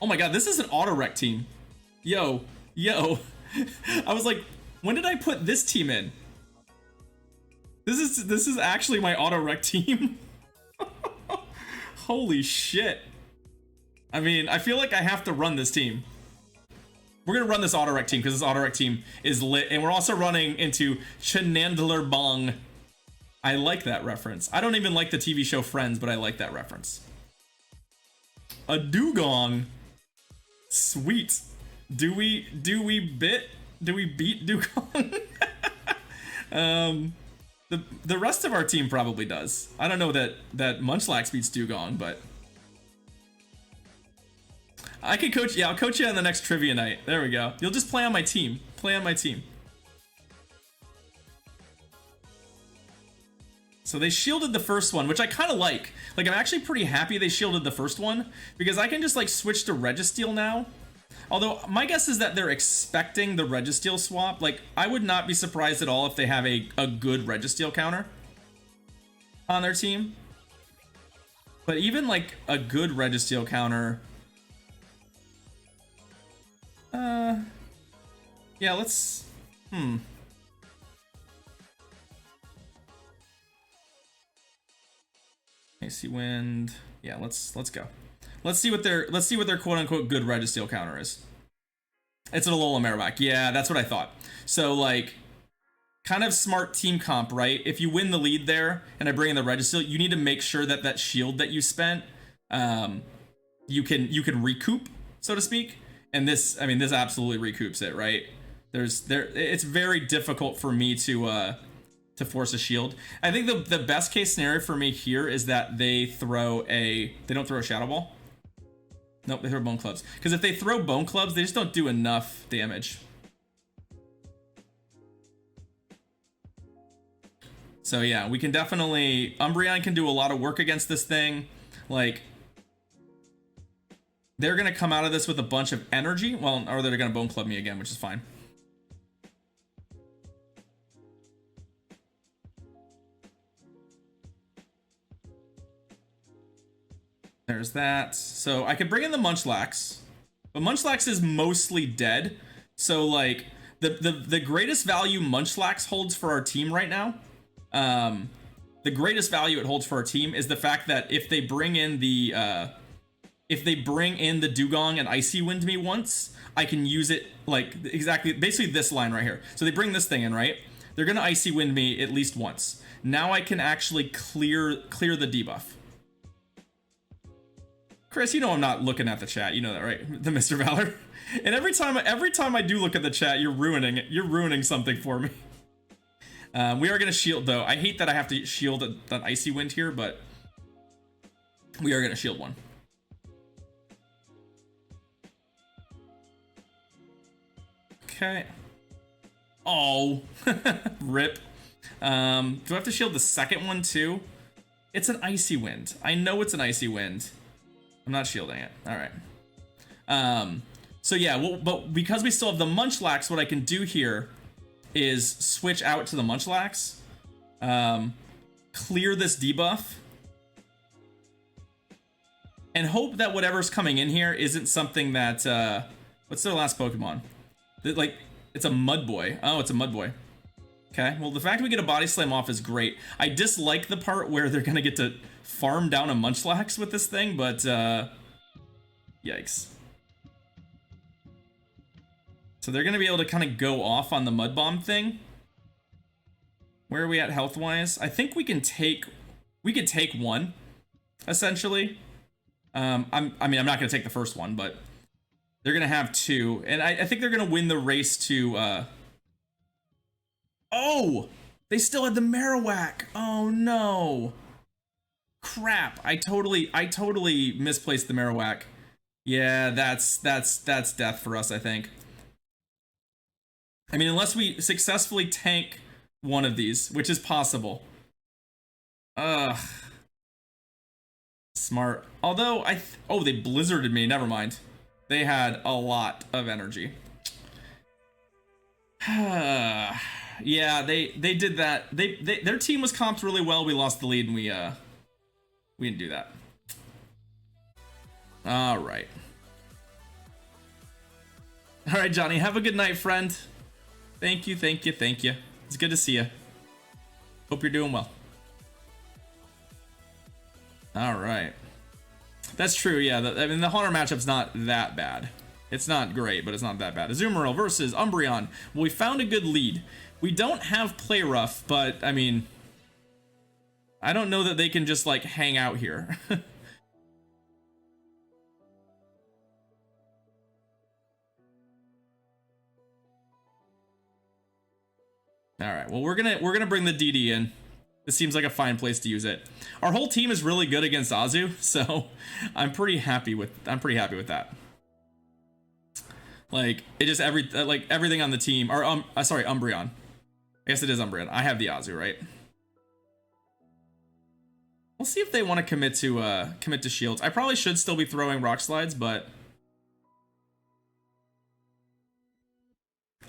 Oh my god, this is an auto-rekt team. Yo. I was like, when did I put this team in? This is actually my auto-rekt team. Holy shit. I mean, I feel like I have to run this team. We're gonna run this auto-rekt team because this auto-rekt team is lit, and we're also running into Chenandler Bong. I like that reference. I don't even like the TV show Friends, but I like that reference. A dugong. Sweet. Do we beat dugong? The rest of our team probably does. I don't know that Munchlax beats dugong, but I can coach. Yeah, I'll coach you on the next trivia night. There we go. You'll just play on my team. Play on my team. So they shielded the first one, which I kind of like. Like, I'm actually pretty happy they shielded the first one because I can just like switch to Registeel now. Although my guess is that they're expecting the Registeel swap. Like, I would not be surprised at all if they have a good Registeel counter on their team. But even like a good Registeel counter. Yeah, let's AC Wind. Yeah, let's go. Let's see what their quote unquote good Registeel counter is. It's an Alola Marowak. Yeah, that's what I thought. So like, kind of smart team comp, right? If you win the lead there and I bring in the Registeel, you need to make sure that that shield that you spent, you can recoup, so to speak. And this, I mean, this absolutely recoups it, right? It's very difficult for me to force a shield. I think the best case scenario for me here is that they don't throw a Shadow Ball. Nope, they throw Bone Clubs. Because if they throw Bone Clubs, they just don't do enough damage. So yeah, we can definitely... Umbreon can do a lot of work against this thing. Like, they're going to come out of this with a bunch of energy. Well, or they're going to Bone Club me again, which is fine. There's that. So I could bring in the Munchlax, but Munchlax is mostly dead. So like the greatest value Munchlax holds for our team right now, the greatest value it holds for our team is the fact that if they bring in the Dugong and Icy Wind me once, I can use it like exactly basically this line right here. So they bring this thing in, right? They're gonna Icy Wind me at least once. Now I can actually clear the debuff. Chris, you know I'm not looking at the chat. You know that, right? The Mr. Valor. And every time I do look at the chat, you're ruining it. You're ruining something for me. We are gonna shield though. I hate that I have to shield that Icy Wind here, but we are gonna shield one. Okay. Oh, rip. Do I have to shield the second one too? It's an Icy Wind. I know it's an Icy Wind. I'm not shielding it. All right. So yeah, well, but because we still have the Munchlax, what I can do here is switch out to the Munchlax, clear this debuff, and hope that whatever's coming in here isn't something that, what's their last Pokemon? Like, it's a Mudboy. Oh, it's a Mudboy. Okay, well, the fact we get a Body Slam off is great. I dislike the part where they're gonna get to farm down a Munchlax with this thing, but, yikes. So they're gonna be able to kind of go off on the Mud Bomb thing. Where are we at health-wise? I think we could take one, essentially. I mean, I'm not gonna take the first one, but they're gonna have two, and I think they're gonna win the race to, oh! They still had the Marowak! Oh no! Crap! I totally misplaced the Marowak. Yeah, that's death for us, I think. I mean, unless we successfully tank one of these, which is possible. Ugh. Smart. Although, oh, they blizzarded me. Never mind. They had a lot of energy. Yeah, they did that. Their team was comped really well. We lost the lead, and we didn't do that. All right. All right, Johnny, have a good night, friend. Thank you, thank you, thank you. It's good to see you. Hope you're doing well. All right. That's true, yeah. I mean, the Haunter matchup's not that bad. It's not great, but it's not that bad. Azumarill versus Umbreon. Well, we found a good lead. We don't have Play Rough, but, I mean, I don't know that they can just, like, hang out here. All right, well, we're gonna bring the DD in. This seems like a fine place to use it. Our whole team is really good against Azu, so I'm pretty happy with that. Like, it just everything on the team, or sorry, Umbreon. I guess it is Umbreon. I have the Azu, right? We'll see if they want to commit to shields. I probably should still be throwing rock slides, but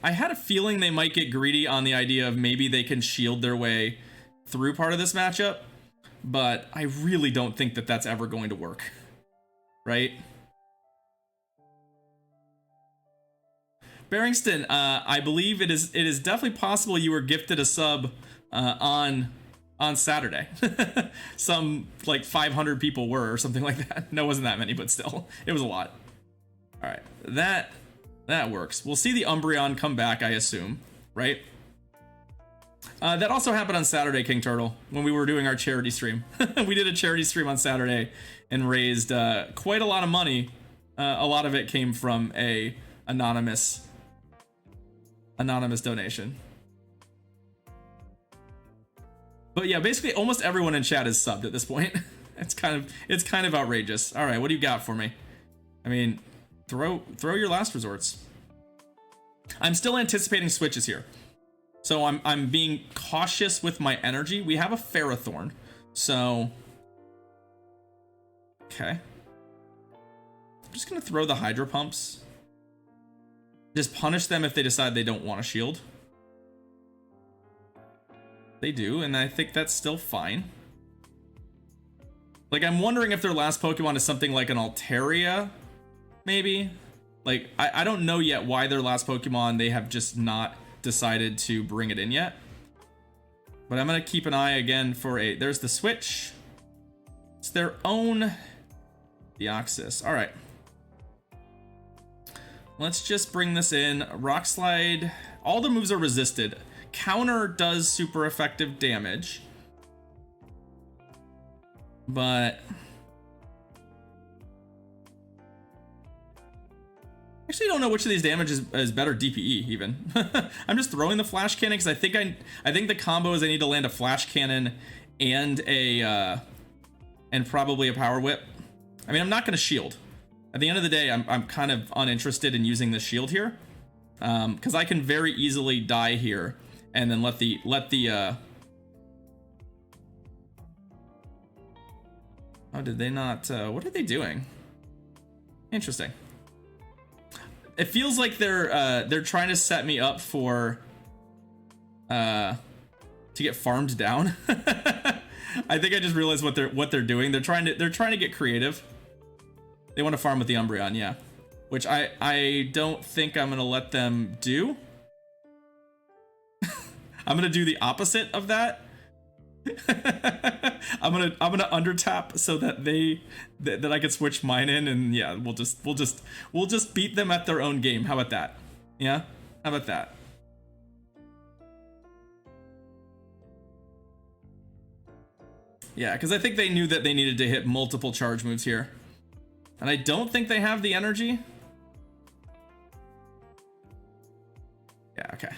I had a feeling they might get greedy on the idea of maybe they can shield their way through part of this matchup, but I really don't think that that's ever going to work, right? Barringston, I believe it is definitely possible you were gifted a sub on Saturday. Some like 500 people were, or something like that. No, it wasn't that many, but still, it was a lot. All right, that works. We'll see the Umbreon come back, I assume, right? That also happened on Saturday, King Turtle, when we were doing our charity stream. We did a charity stream on Saturday and raised quite a lot of money. A lot of it came from a anonymous donation. But yeah, basically almost everyone in chat is subbed at this point. It's kind of outrageous. All right, what do you got for me? I mean, throw your last resorts. I'm still anticipating switches here, so I'm being cautious with my energy. We have a Ferrothorn, so okay. I'm just gonna throw the Hydro Pumps. Just punish them if they decide they don't want a shield. They do, and I think that's still fine. Like, I'm wondering if their last Pokemon is something like an Altaria, maybe? Like, I don't know yet why their last Pokemon, they have just not decided to bring it in yet. But I'm gonna keep an eye again for there's the switch. It's their own Deoxys. All right. Let's just bring this in. Rock Slide. All the moves are resisted. Counter does super effective damage. But actually don't know which of these damage is better DPE even. I'm just throwing the Flash Cannon because I think the combo is I need to land a Flash Cannon and and probably a Power Whip. I mean, I'm not going to shield. At the end of the day, I'm kind of uninterested in using this shield here, because I can very easily die here and then let the oh, did they not? What are they doing? Interesting. It feels like they're trying to set me up for to get farmed down. I think I just realized what they're doing. They're trying to get creative. They want to farm with the Umbreon, yeah. Which I don't think I'm gonna let them do. I'm gonna do the opposite of that. I'm gonna undertap so that that I can switch mine in, and yeah, we'll just beat them at their own game. How about that? Yeah? How about that? Yeah, because I think they knew that they needed to hit multiple charge moves here. And I don't think they have the energy. Yeah, okay.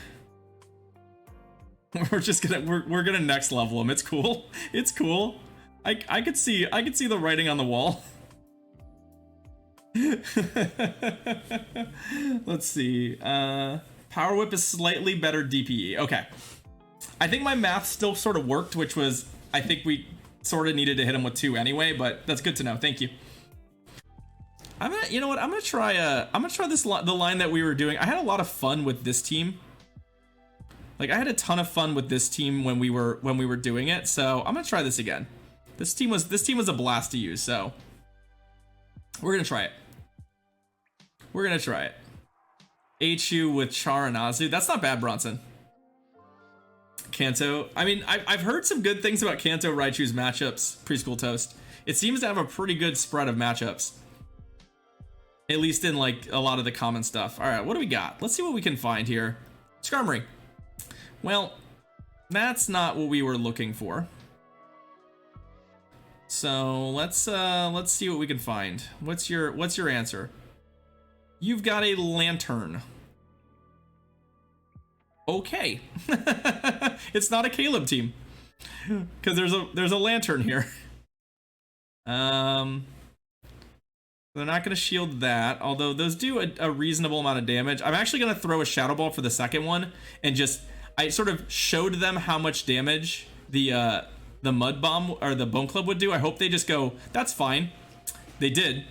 We're gonna next level them. It's cool. It's cool. I could see the writing on the wall. Let's see. Power Whip is slightly better DPE. Okay. I think my math still sort of worked, which was I think we sort of needed to hit him with 2 anyway, but that's good to know. Thank you. You know what? I'm gonna try the line that we were doing. I had a lot of fun with this team. Like, I had a ton of fun with this team when we were doing it. So I'm gonna try this again. This team was a blast to use. So we're gonna try it. HU with Char and Azu. That's not bad, Bronson. Kanto. I mean, I've heard some good things about Kanto Raichu's matchups, Preschool Toast. It seems to have a pretty good spread of matchups. At least in like a lot of the common stuff. All right, what do we got? Let's see what we can find here. Skarmory. Well, that's not what we were looking for. So let's see what we can find. What's your answer? You've got a Lantern. Okay. It's not a Caleb team. Because there's a Lantern here. They're not going to shield that, although those do a reasonable amount of damage. I'm actually going to throw a Shadow Ball for the second one, and I sort of showed them how much damage the Mud Bomb or the Bone Club would do. I hope they just go, that's fine. They did.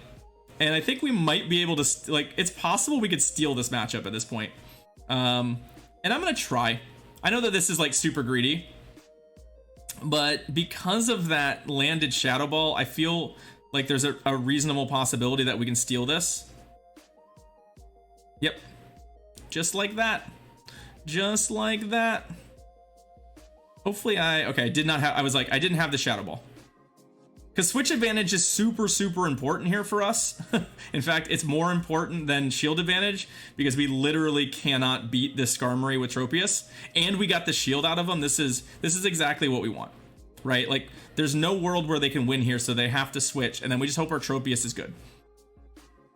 And I think we might be able to, like, it's possible we could steal this matchup at this point. And I'm going to try. I know that this is, like, super greedy. But because of that landed Shadow Ball, I feel like there's a reasonable possibility that we can steal this. Yep. Just like that. Just like that. Hopefully okay, I didn't have the Shadow Ball. Because switch advantage is super, super important here for us. In fact, it's more important than shield advantage because we literally cannot beat this Skarmory with Tropius. And we got the shield out of them. This is exactly what we want. Right? Like, there's no world where they can win here, so they have to switch, and then we just hope our Tropius is good.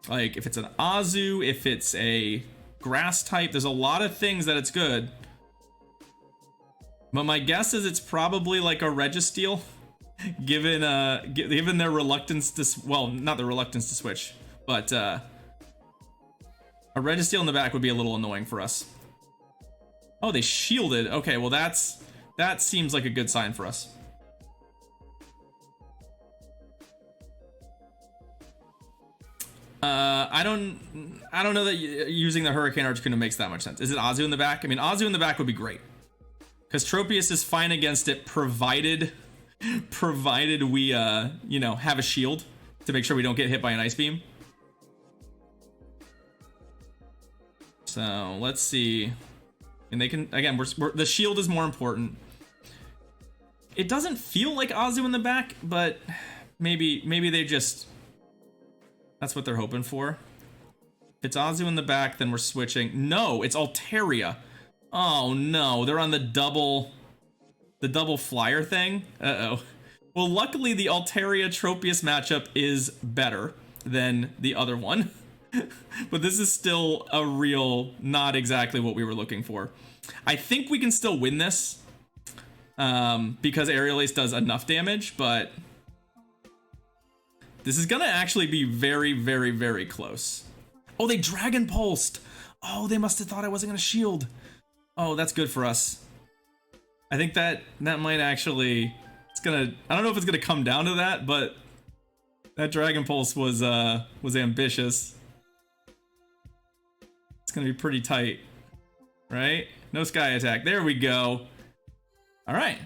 Like, if it's an Azu, if it's a grass type, there's a lot of things that it's good. But my guess is it's probably like a Registeel, given their reluctance to, well, not the reluctance to switch, but a Registeel in the back would be a little annoying for us. Oh, they shielded. Okay, well that seems like a good sign for us. I don't know that using the Hurricane Articuno makes that much sense. Is it Azu in the back? I mean, Azu in the back would be great. Because Tropius is fine against it, provided we, you know, have a shield to make sure we don't get hit by an Ice Beam. So, let's see. And they can, again, the shield is more important. It doesn't feel like Azu in the back, but maybe they just... That's what they're hoping for. If it's Azu in the back, then we're switching. No, it's Altaria. Oh no, they're on the double flyer thing. Uh-oh. Well, luckily the Altaria Tropius matchup is better than the other one. But this is still a real, not exactly what we were looking for. I think we can still win this. Because Aerial Ace does enough damage, but... This is gonna actually be very, very, very close. Oh, they Dragon Pulsed! Oh, they must have thought I wasn't gonna shield. Oh, that's good for us. I think that might actually... It's gonna... I don't know if it's gonna come down to that, but... That Dragon Pulse was ambitious. It's gonna be pretty tight. Right? No Sky Attack. There we go. Alright.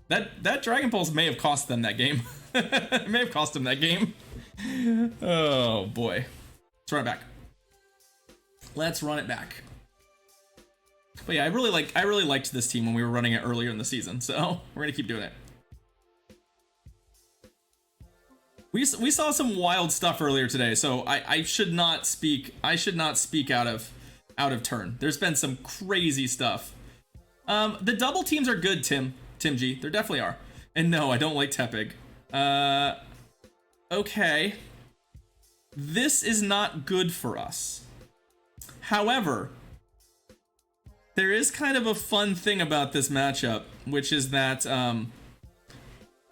That Dragon Pulse may have cost them that game. It may have cost them that game. Oh boy. Let's run it back. Let's run it back. But yeah, I really liked this team when we were running it earlier in the season, so we're gonna keep doing it. We saw some wild stuff earlier today, so I should not speak out of turn. There's been some crazy stuff. The double teams are good, Tim G. There definitely are. And no, I don't like Tepig. Okay. This is not good for us. However, there is kind of a fun thing about this matchup, which is that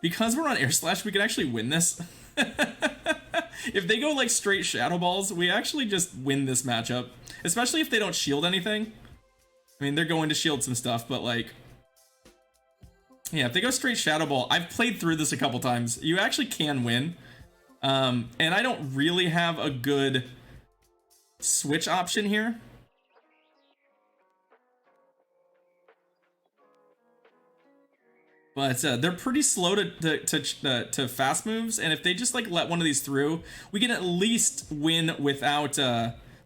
because we're on Air Slash, we can actually win this. If they go like straight Shadow Balls, we actually just win this matchup. Especially if they don't shield anything. I mean, they're going to shield some stuff, but like... Yeah, if they go straight Shadow Ball, I've played through this a couple times. You actually can win. And I don't really have a good switch option here. But they're pretty slow to fast moves, and if they just like let one of these through, we can at least win without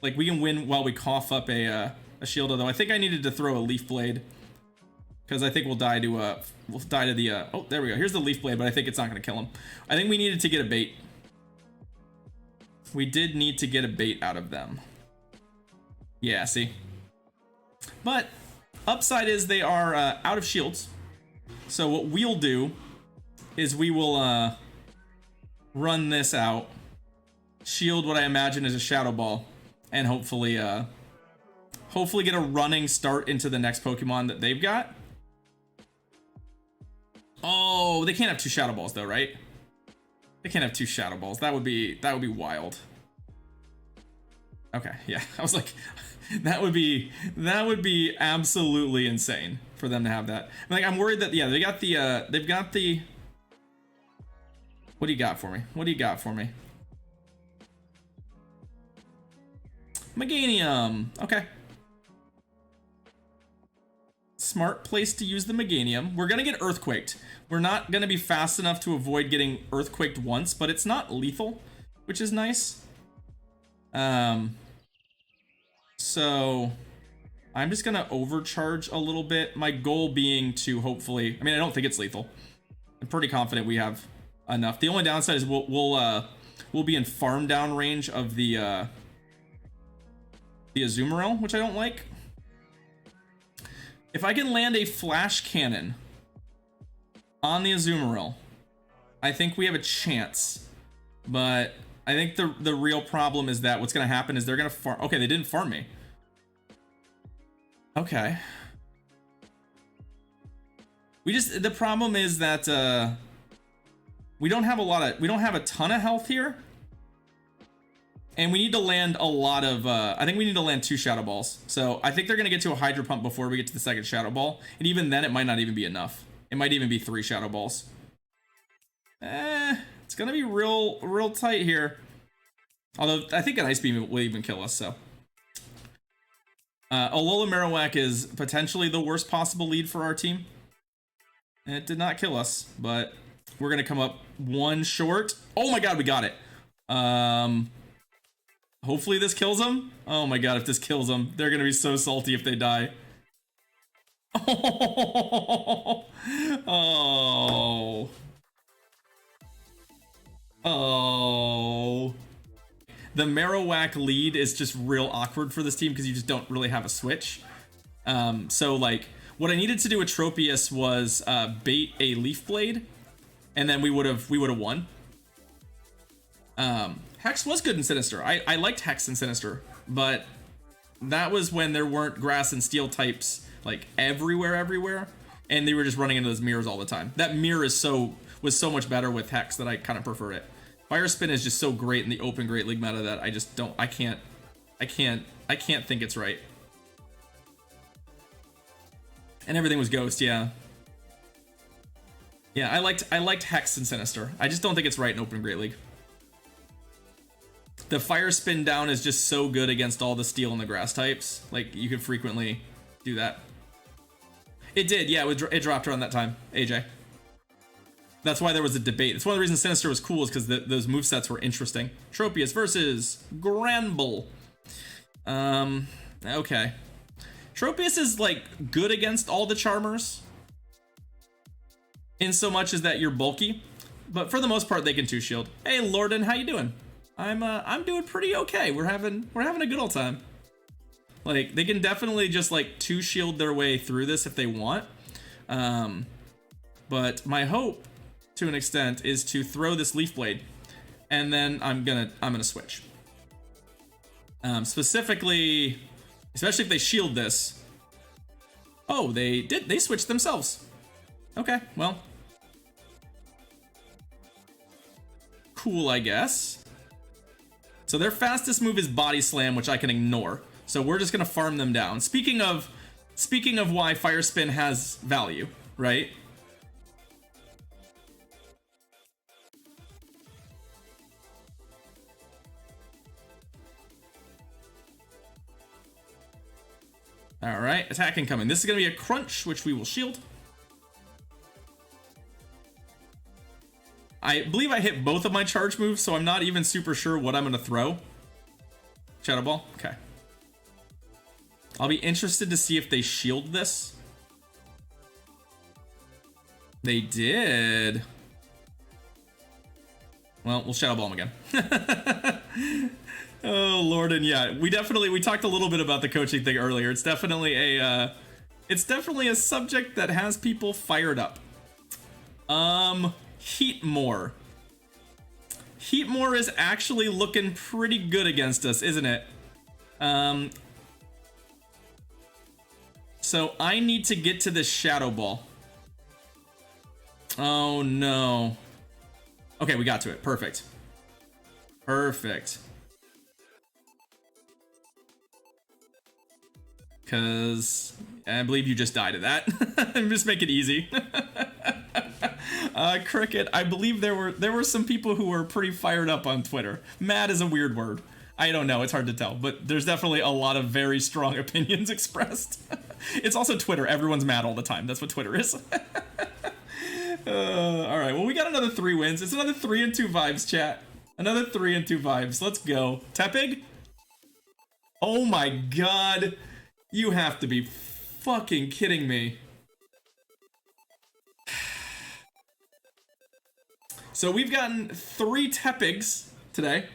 Like, we can win while we cough up a shield, although I think I needed to throw a Leaf Blade. Because I think we'll die to the, oh, there we go. Here's the Leaf Blade, but I think it's not going to kill him. I think we needed to get a bait. We did need to get a bait out of them. Yeah, see? But upside is they are out of shields. So what we'll do is we will run this out, shield what I imagine is a Shadow Ball, and hopefully get a running start into the next Pokemon that they've got. Oh, they can't have 2 Shadow Balls though, right? They can't have 2 Shadow Balls. That would be wild. Okay, yeah. I was like, that would be absolutely insane for them to have that. Like, I'm worried that, yeah, they've got the what do you got for me? What do you got for me? Meganium. Okay. Smart place to use the Meganium. We're gonna get Earthquaked. We're not gonna be fast enough to avoid getting Earthquaked once, but it's not lethal, which is nice. So I'm just gonna overcharge a little bit. My goal being to hopefully, I mean, I don't think it's lethal. I'm pretty confident we have enough. The only downside is we'll be in farm down range of the Azumarill, which I don't like. If I can land a Flash Cannon on the Azumarill, I think we have a chance. But I think the real problem is that what's going to happen is they're going to farm. Okay, they didn't farm me. Okay. The problem is that we don't have a ton of health here. And we need to land a lot of, I think we need to land 2 Shadow Balls. So I think they're going to get to a Hydro Pump before we get to the second Shadow Ball. And even then, it might not even be enough. It might even be 3 Shadow Balls. It's going to be real tight here. Although, I think an Ice Beam will even kill us, so. Alola Marowak is potentially the worst possible lead for our team. And it did not kill us, but we're going to come up 1 short. Oh my god, we got it. Hopefully this kills them. Oh my god, if this kills them, they're gonna be so salty if they die. Oh. Oh. Oh. The Marowak lead is just real awkward for this team because you just don't really have a switch. So like, what I needed to do with Tropius was bait a Leaf Blade, and then we would have won. Hex was good in Sinister. I liked Hex in Sinister, but that was when there weren't Grass and Steel types like everywhere, and they were just running into those mirrors all the time. That mirror was so much better with Hex that I kind of preferred it. Fire Spin is just so great in the open Great League meta that I can't think it's right. And everything was Ghost, yeah. Yeah, I liked Hex in Sinister. I just don't think it's right in open Great League. The Fire Spin down is just so good against all the Steel and the Grass types. Like, you could frequently do that. It did, yeah, it dropped around that time, AJ. That's why there was a debate. It's one of the reasons Sinister was cool, is because those movesets were interesting. Tropius versus Granbull. Okay. Tropius is, like, good against all the Charmers, in so much as that you're bulky. But for the most part, they can 2-shield. Hey, Lorden, how you doing? I'm doing pretty okay. We're having a good old time. Like, they can definitely just like 2-shield their way through this if they want. But my hope, to an extent, is to throw this Leaf Blade, and then I'm gonna switch. Specifically, especially if they shield this. Oh, they switched themselves. Okay, well, cool, I guess. So their fastest move is Body Slam, which I can ignore. So we're just gonna farm them down. Speaking of why Fire Spin has value, right? All right, attack incoming. This is gonna be a Crunch, which we will shield. I believe I hit both of my charge moves, so I'm not even super sure what I'm gonna throw. Shadow Ball? Okay. I'll be interested to see if they shield this. They did. Well, we'll Shadow Ball him again. Oh, Lord, and yeah, we talked a little bit about the coaching thing earlier. It's definitely a subject that has people fired up. Heatmore. Heatmore is actually looking pretty good against us, isn't it? So I need to get to this Shadow Ball. Oh, no. Okay, we got to it. Perfect. Perfect. Because I believe you just died of that. Just make it easy. Cricket, I believe there were some people who were pretty fired up on Twitter. Mad is a weird word. I don't know, it's hard to tell, but there's definitely a lot of very strong opinions expressed. It's also Twitter. Everyone's mad all the time. That's what Twitter is. All right, well, we got another 3 wins. It's another 3 and 2 vibes, chat. Another 3 and 2 vibes. Let's go. Tepig? Oh my god. You have to be fucking kidding me. So we've gotten 3 Tepigs today.